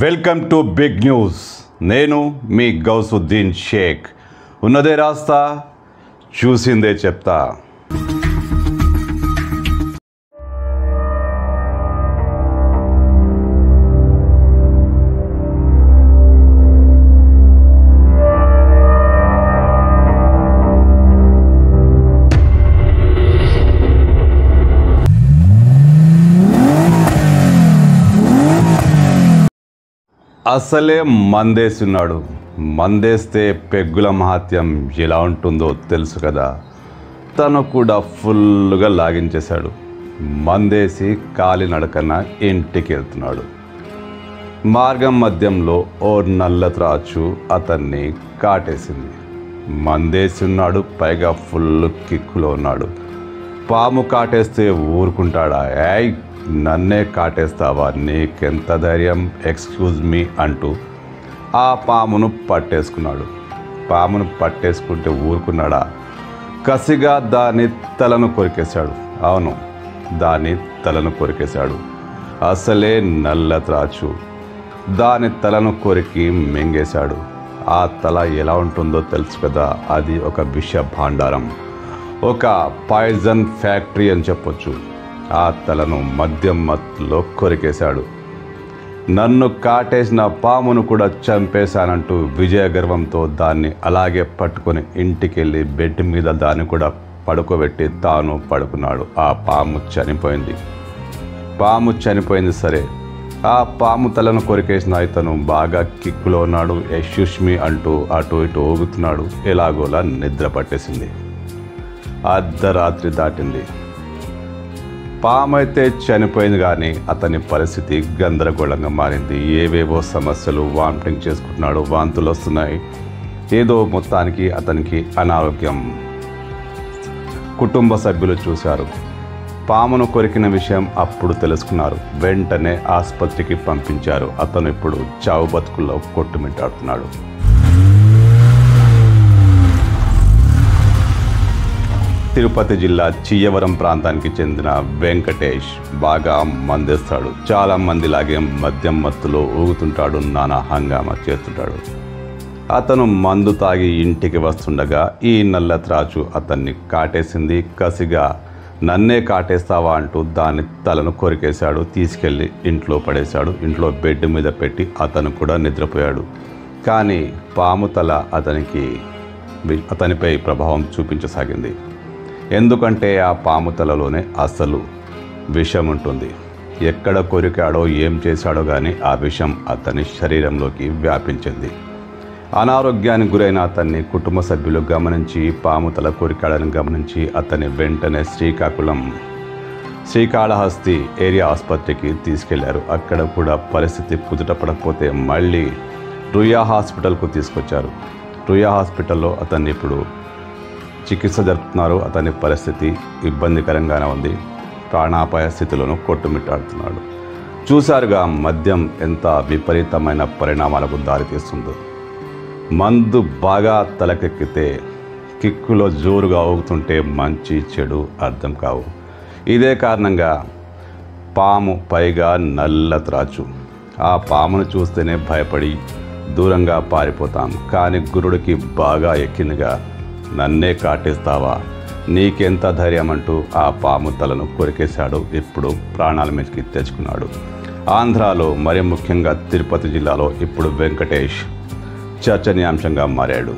Welcome to big news. నేను మీ గౌసుద్దీన్ షేక్. ఉన్నదే రాస్తా, చూసిందే చెప్తా. అసలే మందేస్తున్నాడు. మందేస్తే పెగ్గుల మహత్యం ఎలా ఉంటుందో తెలుసు కదా. తను కూడా ఫుల్గా లాగించేశాడు. మందేసి కాలినడకన ఇంటికి వెళ్తున్నాడు. మార్గం మధ్యంలో ఓ నల్ల త్రాచు అతన్ని కాటేసింది. మందేస్తున్నాడు, పైగా ఫుల్ కిక్కులో ఉన్నాడు. పాము కాటేస్తే ఊరుకుంటాడా? ఏయ్, నన్నే కాటేస్తావా, నీకెంత ధైర్యం, ఎక్స్క్యూజ్ మీ అంటూ ఆ పామును పట్టేసుకున్నాడు. పామును పట్టేసుకుంటే ఊరుకున్నాడా? కసిగా దాని తలను కొరికేశాడు. అవును, దాని తలను కొరికేశాడు. అసలే నల్ల త్రాచు. దాని తలను కొరికి మింగేశాడు. ఆ తల ఎలా ఉంటుందో తెలుసు కదా. అది ఒక విష భాండారం, ఒక పాయిజన్ ఫ్యాక్టరీ అని చెప్పొచ్చు. ఆ తలను మద్యం మత్తులో కొరికేశాడు. నన్ను కాటేసిన పామును కూడా చంపేశానంటూ విజయ గర్వంతో దాన్ని అలాగే పట్టుకొని ఇంటికెళ్ళి బెడ్ మీద దాన్ని కూడా పడుకోబెట్టి తాను పడుకున్నాడు. ఆ పాము చనిపోయింది. పాము చనిపోయింది సరే, ఆ పాము తలను కొరికేసిన ఇతను బాగా కిక్కులో ఉన్నాడు. యశుష్మి అంటూ అటు ఇటు ఊగుతున్నాడు. ఎలాగోలా నిద్ర పట్టేసింది. అర్ధరాత్రి దాటింది. పాము అయితే చనిపోయింది, కానీ అతని పరిస్థితి గందరగోళంగా మారింది. ఏవేవో సమస్యలు, వామిటింగ్ చేసుకుంటున్నాడు, వాంతులు వస్తున్నాయి. ఏదో మొత్తానికి అతనికి అనారోగ్యం. కుటుంబ సభ్యులు చూశారు. పామును కొరికిన విషయం అప్పుడు తెలుసుకున్నారు. వెంటనే ఆసుపత్రికి పంపించారు. అతను ఇప్పుడు చావు బతుకుల్లో కొట్టుమిట్టాడుతున్నాడు. తిరుపతి జిల్లా చియ్యవరం ప్రాంతానికి చెందిన వెంకటేష్ బాగా మందేస్తాడు. చాలా మందిలాగే మద్యం మత్తులో ఊగుతుంటాడు, నానా హంగామా చేస్తుంటాడు. అతను మందు తాగి ఇంటికి వస్తుండగా ఈ నల్ల త్రాచు అతన్ని కాటేసింది. కసిగా నన్నే కాటేస్తావా అంటూ దాని తలను కొరికేశాడు. తీసుకెళ్ళి ఇంట్లో పడేశాడు. ఇంట్లో బెడ్ మీద పెట్టి అతను కూడా నిద్రపోయాడు. కానీ పాము తల అతనిపై ప్రభావం చూపించసాగింది. ఎందుకంటే ఆ పాము తలలోనే అసలు విషం ఉంటుంది. ఎక్కడ కొరికాడో, ఏం చేశాడో కానీ ఆ విషం అతని శరీరంలోకి వ్యాపించింది. అనారోగ్యానికి గురైన అతన్ని కుటుంబ సభ్యులు గమనించి, పాము తల కొరికాడని గమనించి అతన్ని వెంటనే శ్రీకాళహస్తి ఏరియా ఆసుపత్రికి తీసుకెళ్లారు. అక్కడ కూడా పరిస్థితి కుదుటపడకపోతే మళ్ళీ రుయా హాస్పిటల్కు తీసుకొచ్చారు. రుయా హాస్పిటల్లో అతన్ని ఇప్పుడు చికిత్స జరుపుతున్నారు. అతని పరిస్థితి ఇబ్బందికరంగానే ఉంది. ప్రాణాపాయ స్థితిలోనూ కొట్టుమిట్టాడుతున్నాడు. చూశారుగా మద్యం ఎంత విపరీతమైన పరిణామాలకు దారితీస్తుందో. మందు బాగా తలకెక్కితే కిక్కులో జోరుగా ఊగుతుంటే మంచి చెడు అర్థం కావు. ఇదే కారణంగా పాము, పైగా నల్ల త్రాచు. ఆ పామును చూస్తేనే భయపడి దూరంగా పారిపోతాం. కానీ గురుడికి బాగా ఎక్కిందిగా. నన్నే కాటేస్తావా, నీకెంత ధైర్యం అంటూ ఆ పాము తలను కొరికేశాడు. ఇప్పుడు ప్రాణాల మీదకి తెచ్చుకున్నాడు. ఆంధ్రాలో, మరి ముఖ్యంగా తిరుపతి జిల్లాలో ఇప్పుడు వెంకటేష్ చర్చనీయాంశంగా మారాడు.